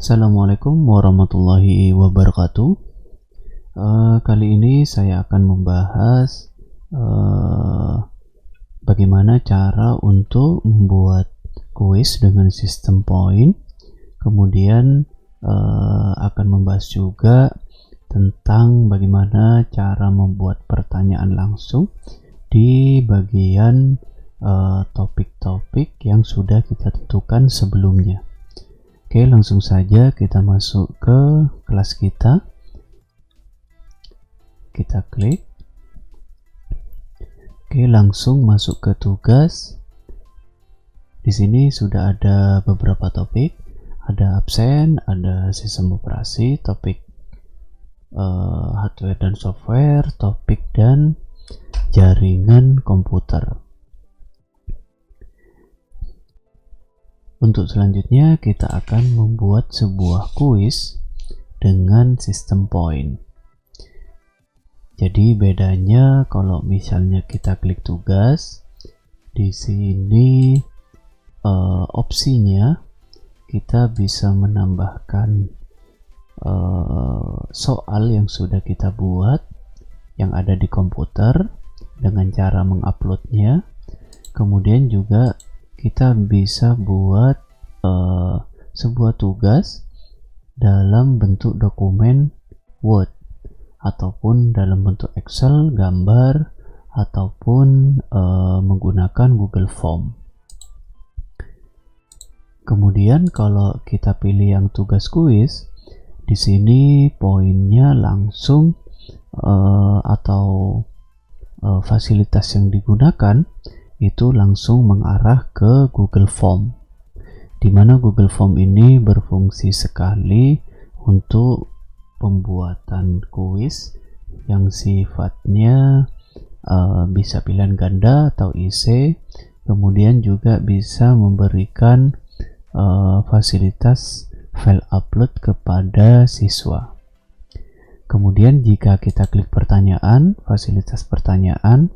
Assalamualaikum warahmatullahi wabarakatuh. Kali ini saya akan membahas bagaimana cara untuk membuat kuis dengan sistem poin. Kemudian akan membahas juga tentang bagaimana cara membuat pertanyaan langsung di bagian topik-topik yang sudah kita tentukan sebelumnya. Oke, langsung saja kita masuk ke kelas kita. Kita klik. Oke, langsung masuk ke tugas. Di sini sudah ada beberapa topik. Ada absen, ada sistem operasi, topik hardware dan software, topik dan jaringan komputer. Untuk selanjutnya kita akan membuat sebuah kuis dengan sistem poin. Jadi bedanya kalau misalnya kita klik tugas, di sini opsinya kita bisa menambahkan soal yang sudah kita buat yang ada di komputer dengan cara menguploadnya. Kemudian juga kita bisa buat sebuah tugas dalam bentuk dokumen Word ataupun dalam bentuk Excel, gambar, ataupun menggunakan Google Form. Kemudian kalau kita pilih yang tugas kuis, di sini poinnya langsung atau fasilitas yang digunakan itu langsung mengarah ke Google Form, di mana Google Form ini berfungsi sekali untuk pembuatan kuis yang sifatnya bisa pilihan ganda atau IC, kemudian juga bisa memberikan fasilitas file upload kepada siswa. Kemudian jika kita klik pertanyaan, fasilitas pertanyaan,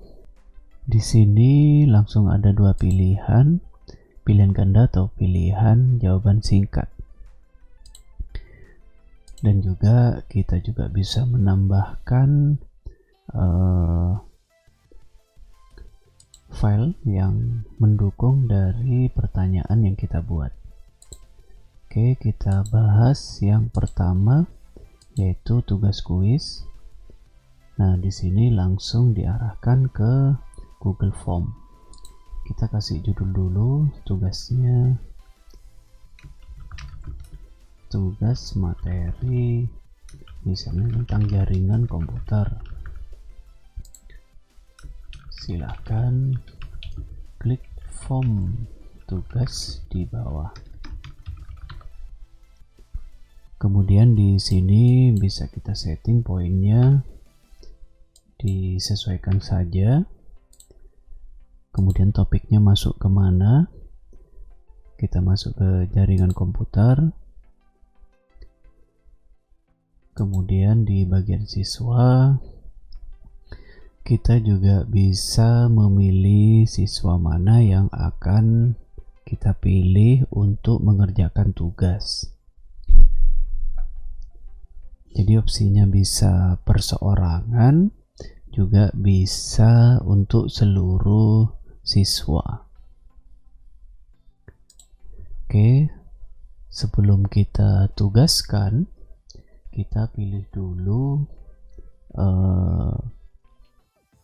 di sini langsung ada dua pilihan, pilihan ganda atau pilihan jawaban singkat. Dan juga kita juga bisa menambahkan file yang mendukung dari pertanyaan yang kita buat. Oke, kita bahas yang pertama, yaitu tugas kuis. Nah, di sini langsung diarahkan ke Google Form. Kita kasih judul dulu tugasnya, tugas materi misalnya tentang jaringan komputer. Silahkan klik form tugas di bawah. Kemudian di sini bisa kita setting poinnya, disesuaikan saja. Kemudian topiknya masuk kemana, kita masuk ke jaringan komputer. Kemudian di bagian siswa kita juga bisa memilih siswa mana yang akan kita pilih untuk mengerjakan tugas. Jadi opsinya bisa perseorangan, juga bisa untuk seluruh siswa. Oke, sebelum kita tugaskan, kita pilih dulu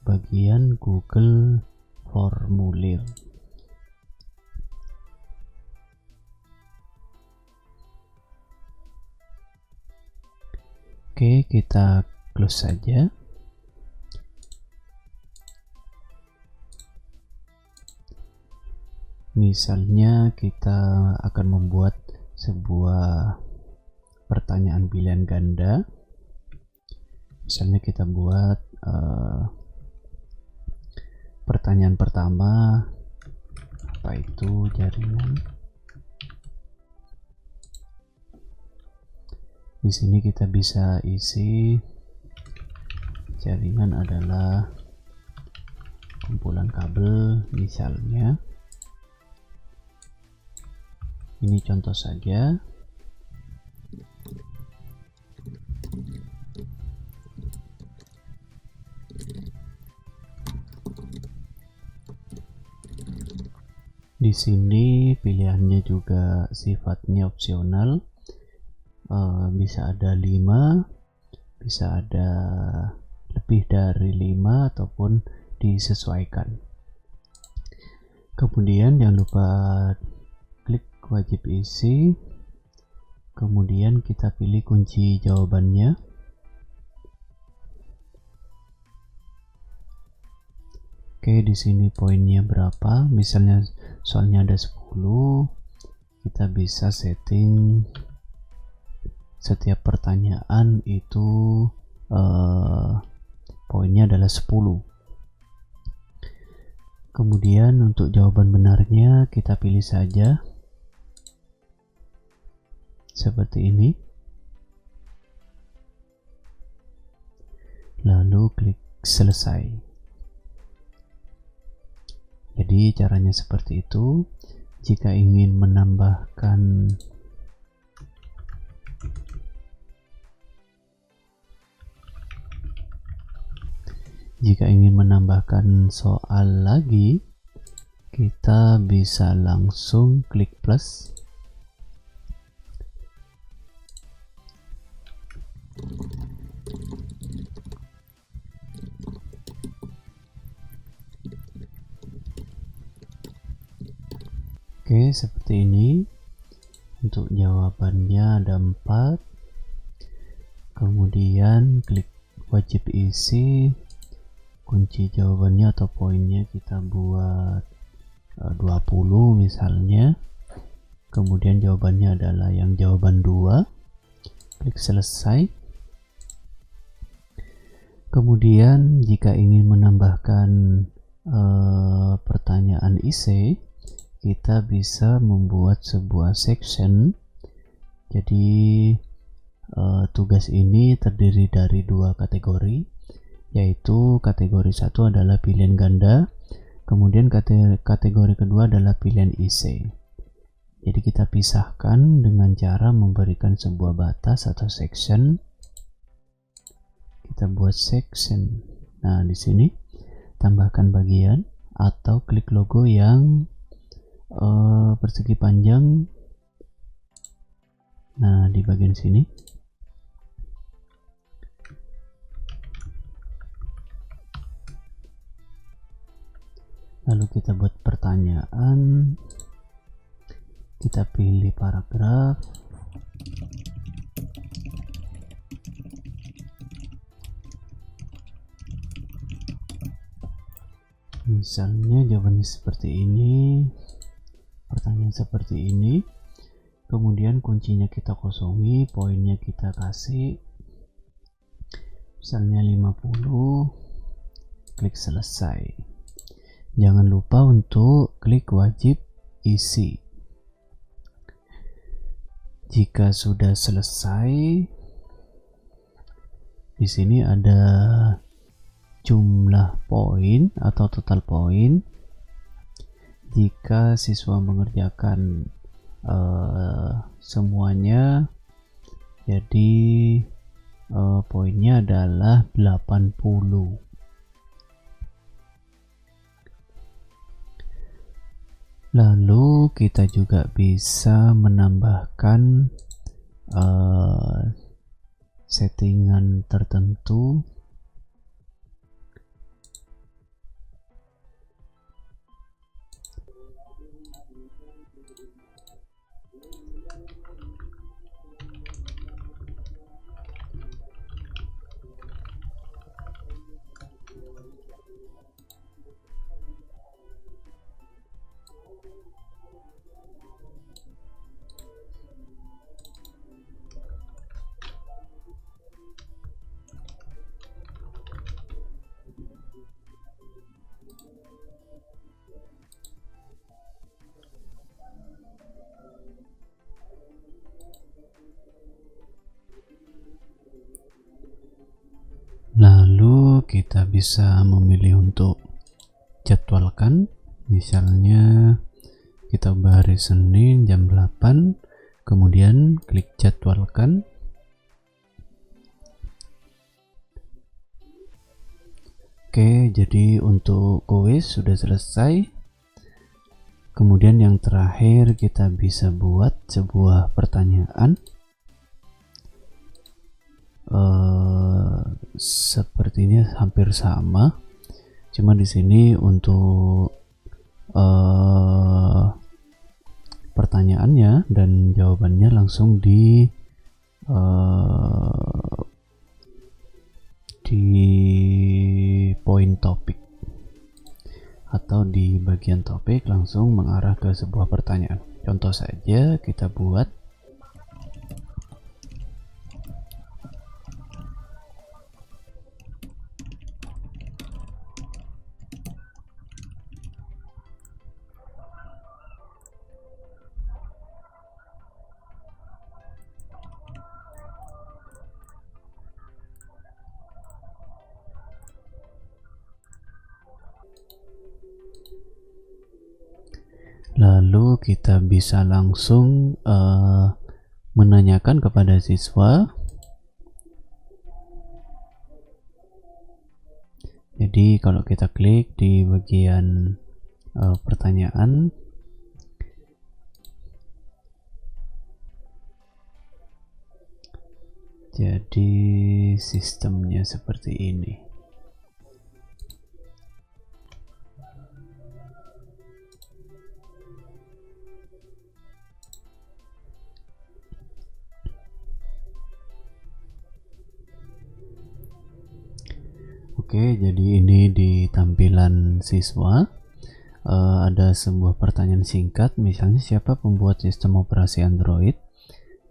bagian Google Formulir. Oke, kita close saja. Misalnya kita akan membuat sebuah pertanyaan pilihan ganda. Misalnya kita buat pertanyaan pertama, apa itu jaringan? Di sini kita bisa isi jaringan adalah kumpulan kabel misalnya. Ini contoh saja. Di sini pilihannya juga sifatnya opsional, bisa ada 5, bisa ada lebih dari 5 ataupun disesuaikan. Kemudian jangan lupa klik wajib isi, kemudian kita pilih kunci jawabannya. Oke, di sini poinnya berapa? Misalnya soalnya ada 10, kita bisa setting setiap pertanyaan itu poinnya adalah 10. Kemudian untuk jawaban benarnya kita pilih saja seperti ini, lalu klik selesai. Jadi caranya seperti itu. Jika ingin menambahkan soal lagi, kita bisa langsung klik plus. Oke, seperti ini. Untuk jawabannya ada 4. Kemudian klik wajib isi, kunci jawabannya atau poinnya kita buat 20 misalnya. Kemudian jawabannya adalah yang jawaban 2. Klik selesai. Kemudian jika ingin menambahkan pertanyaan essay, kita bisa membuat sebuah section. Jadi tugas ini terdiri dari 2 kategori, yaitu kategori 1 adalah pilihan ganda, kemudian kategori kedua adalah pilihan essay. Jadi kita pisahkan dengan cara memberikan sebuah batas atau section. Kita buat section. Nah, di sini tambahkan bagian atau klik logo yang persegi panjang. Nah, di bagian sini. Lalu kita buat pertanyaan. Kita pilih paragraf. Misalnya jawabannya seperti ini, pertanyaan seperti ini, kemudian kuncinya kita kosongi, poinnya kita kasih misalnya 50, klik selesai. Jangan lupa untuk klik wajib isi. Jika sudah selesai, di sini ada jumlah poin atau total poin. Jika siswa mengerjakan semuanya, jadi poinnya adalah 80. Lalu kita juga bisa menambahkan settingan tertentu. Lalu kita bisa memilih untuk jadwalkan, misalnya kita ubah hari Senin jam 8, kemudian klik jadwalkan. Oke, jadi untuk kuis sudah selesai. Kemudian yang terakhir kita bisa buat sebuah pertanyaan sepertinya hampir sama, cuma di sini untuk pertanyaannya dan jawabannya langsung di poin topik atau di bagian topik langsung mengarah ke sebuah pertanyaan. Contoh saja kita buat lalu kita bisa langsung menanyakan kepada siswa. Jadi kalau kita klik di bagian pertanyaan, jadi sistemnya seperti ini. Oke, jadi ini di tampilan siswa ada sebuah pertanyaan singkat, misalnya siapa pembuat sistem operasi Android.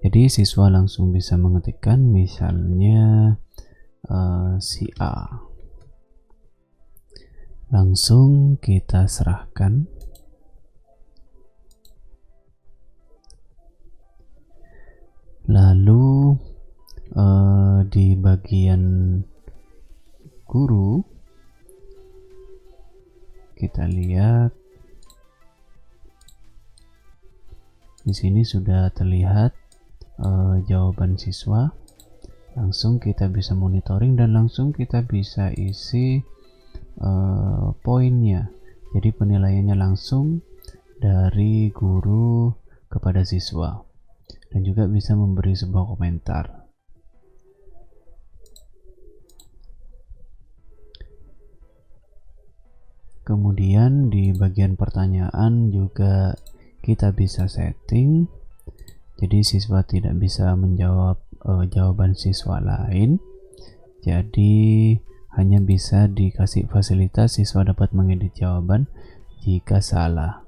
Jadi siswa langsung bisa mengetikkan misalnya si A. Langsung kita serahkan. Lalu di bagian guru kita lihat di sini sudah terlihat jawaban siswa. Langsung kita bisa monitoring dan langsung kita bisa isi poinnya. Jadi penilaiannya langsung dari guru kepada siswa dan juga bisa memberi sebuah komentar. Kemudian di bagian pertanyaan juga kita bisa setting, jadi siswa tidak bisa menjawab jawaban siswa lain, jadi hanya bisa dikasih fasilitas siswa dapat mengedit jawaban jika salah.